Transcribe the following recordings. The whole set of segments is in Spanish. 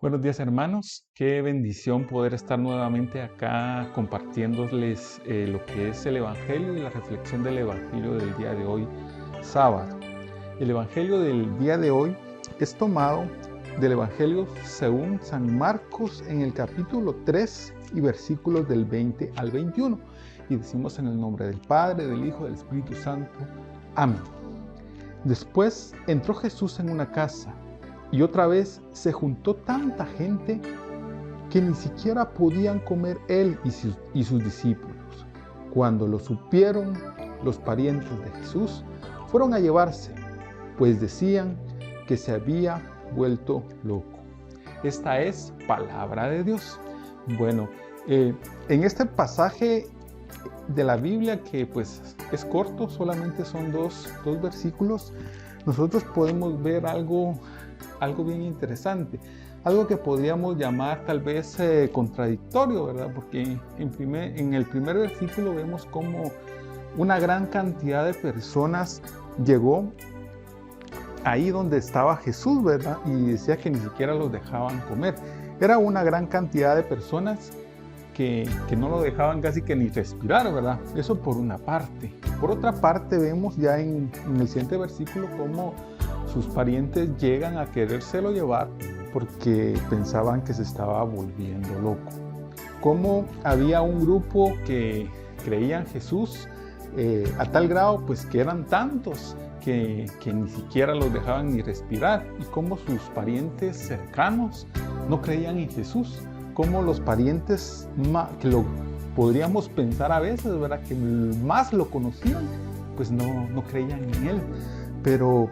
Buenos días, hermanos, qué bendición poder estar nuevamente acá compartiéndoles lo que es el Evangelio y la reflexión del Evangelio del día de hoy, sábado. El Evangelio del día de hoy es tomado del Evangelio según San Marcos en el capítulo 3 y versículos del 20 al 21. Y decimos en el nombre del Padre, del Hijo, del Espíritu Santo. Amén. Después entró Jesús en una casa. Y otra vez se juntó tanta gente que ni siquiera podían comer él y sus discípulos. Cuando lo supieron, los parientes de Jesús fueron a llevarse, pues decían que se había vuelto loco. Esta es palabra de Dios. Bueno, en este pasaje de la Biblia, que pues es corto, solamente son dos versículos, nosotros podemos ver algo bien interesante, algo que podríamos llamar tal vez contradictorio, ¿verdad? Porque en el primer versículo vemos como una gran cantidad de personas llegó ahí donde estaba Jesús, ¿verdad? Y decía que ni siquiera los dejaban comer. Era una gran cantidad de personas que no lo dejaban casi que ni respirar, ¿verdad? Eso por una parte. Por otra parte vemos ya en el siguiente versículo cómo sus parientes llegan a querérselo llevar porque pensaban que se estaba volviendo loco. Como había un grupo que creía en Jesús a tal grado pues que eran tantos que ni siquiera los dejaban ni respirar, y como sus parientes cercanos no creían en Jesús, como los parientes que lo podríamos pensar a veces, ¿verdad?, que más lo conocían, pues no creían en él. Pero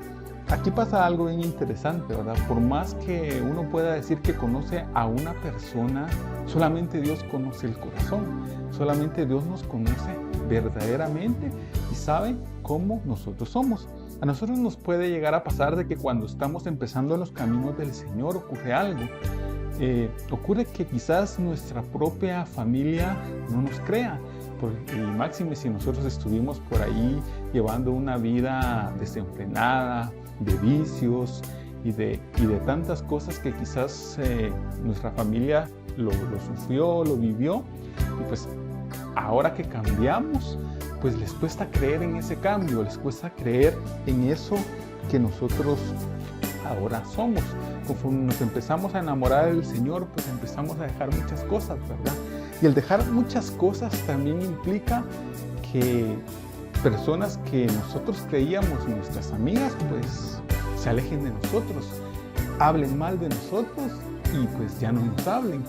aquí pasa algo bien interesante, ¿verdad? Por más que uno pueda decir que conoce a una persona, solamente Dios conoce el corazón. Solamente Dios nos conoce verdaderamente y sabe cómo nosotros somos. A nosotros nos puede llegar a pasar de que cuando estamos empezando en los caminos del Señor ocurre algo. Ocurre que quizás nuestra propia familia no nos crea. Y máxime si nosotros estuvimos por ahí llevando una vida desenfrenada, de vicios y de tantas cosas que quizás nuestra familia lo sufrió, lo vivió, y pues ahora que cambiamos, pues les cuesta creer en ese cambio, les cuesta creer en eso que nosotros ahora somos. Conforme nos empezamos a enamorar del Señor, pues empezamos a dejar muchas cosas, ¿verdad? Y el dejar muchas cosas también implica que personas que nosotros creíamos nuestras amigas, pues se alejen de nosotros, hablen mal de nosotros y pues ya no nos hablen.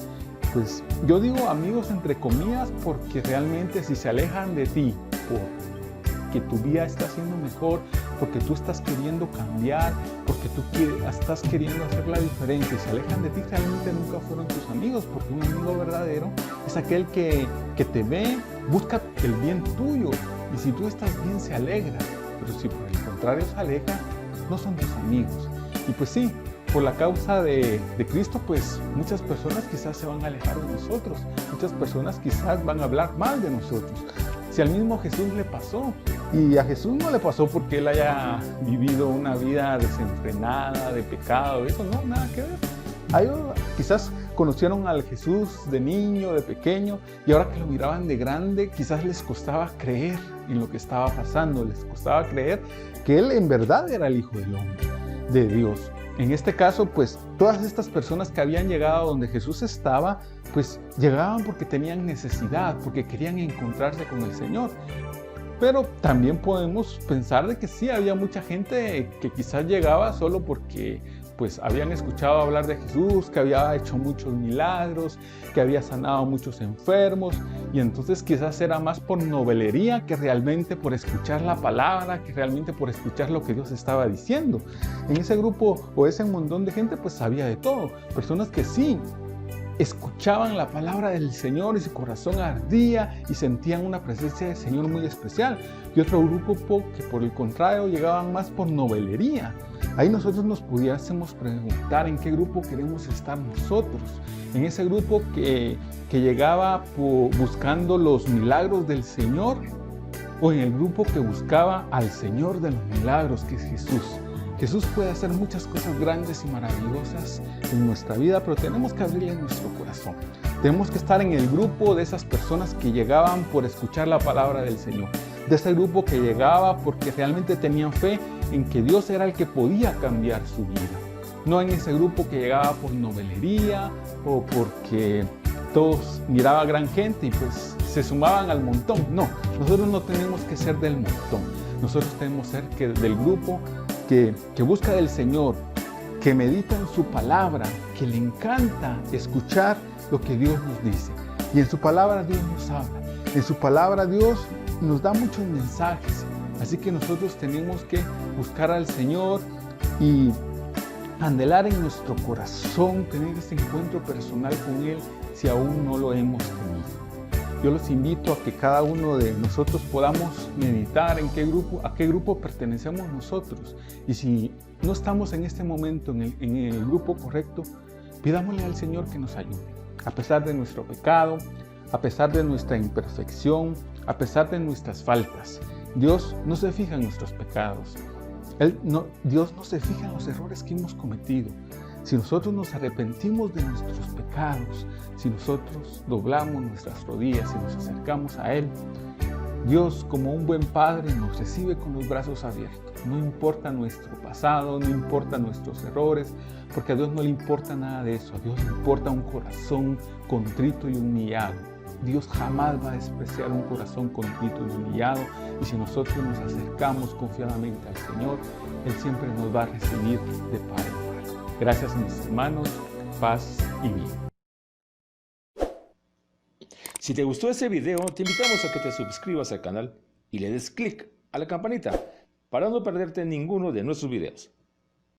Pues yo digo amigos entre comillas porque realmente si se alejan de ti porque tu vida está siendo mejor, porque tú estás queriendo cambiar, porque tú estás queriendo hacerla diferente, se alejan de ti, realmente nunca fueron tus amigos, porque un amigo verdadero es aquel que te ve, busca el bien tuyo, y si tú estás bien se alegra, pero si por el contrario se aleja, no son tus amigos. Y pues sí, por la causa de Cristo, pues muchas personas quizás se van a alejar de nosotros, muchas personas quizás van a hablar mal de nosotros. Si al mismo Jesús le pasó, y a Jesús no le pasó porque él haya vivido una vida desenfrenada, de pecado, eso no, nada que ver. Quizás conocieron al Jesús de niño, de pequeño, y ahora que lo miraban de grande, quizás les costaba creer en lo que estaba pasando, les costaba creer que él en verdad era el Hijo del Hombre, de Dios. En este caso, pues todas estas personas que habían llegado donde Jesús estaba, pues llegaban porque tenían necesidad, porque querían encontrarse con el Señor. Pero también podemos pensar de que sí, había mucha gente que quizás llegaba solo porque pues habían escuchado hablar de Jesús, que había hecho muchos milagros, que había sanado a muchos enfermos, y entonces quizás era más por novelería que realmente por escuchar la palabra, que realmente por escuchar lo que Dios estaba diciendo. En ese grupo o ese montón de gente pues había de todo, personas que sí escuchaban la palabra del Señor y su corazón ardía y sentían una presencia del Señor muy especial, y otro grupo que por el contrario llegaban más por novelería. Ahí nosotros nos pudiésemos preguntar en qué grupo queremos estar nosotros, en ese grupo que llegaba buscando los milagros del Señor, o en el grupo que buscaba al Señor de los milagros, que es Jesús. Jesús puede hacer muchas cosas grandes y maravillosas en nuestra vida, pero tenemos que abrirle nuestro corazón. Tenemos que estar en el grupo de esas personas que llegaban por escuchar la palabra del Señor. De ese grupo que llegaba porque realmente tenían fe en que Dios era el que podía cambiar su vida. No en ese grupo que llegaba por novelería o porque todos miraban gran gente y pues se sumaban al montón. No, nosotros no tenemos que ser del montón. Nosotros tenemos que ser del grupo que busca del Señor, que medita en su palabra, que le encanta escuchar lo que Dios nos dice. Y en su palabra Dios nos habla. En su palabra Dios nos da muchos mensajes. Así que nosotros tenemos que buscar al Señor y anhelar en nuestro corazón tener ese encuentro personal con Él si aún no lo hemos tenido. Yo los invito a que cada uno de nosotros podamos meditar a qué grupo pertenecemos nosotros. Y si no estamos en este momento en el grupo correcto, pidámosle al Señor que nos ayude. A pesar de nuestro pecado, a pesar de nuestra imperfección, a pesar de nuestras faltas, Dios no se fija en nuestros pecados. Dios no se fija en los errores que hemos cometido. Si nosotros nos arrepentimos de nuestros pecados, si nosotros doblamos nuestras rodillas y nos acercamos a Él, Dios, como un buen Padre, nos recibe con los brazos abiertos. No importa nuestro pasado, no importa nuestros errores, porque a Dios no le importa nada de eso. A Dios le importa un corazón contrito y humillado. Dios jamás va a despreciar un corazón contrito y humillado. Y si nosotros nos acercamos confiadamente al Señor, Él siempre nos va a recibir de par en par. Gracias, mis hermanos. Paz y bien. Si te gustó este video, te invitamos a que te suscribas al canal y le des clic a la campanita para no perderte ninguno de nuestros videos.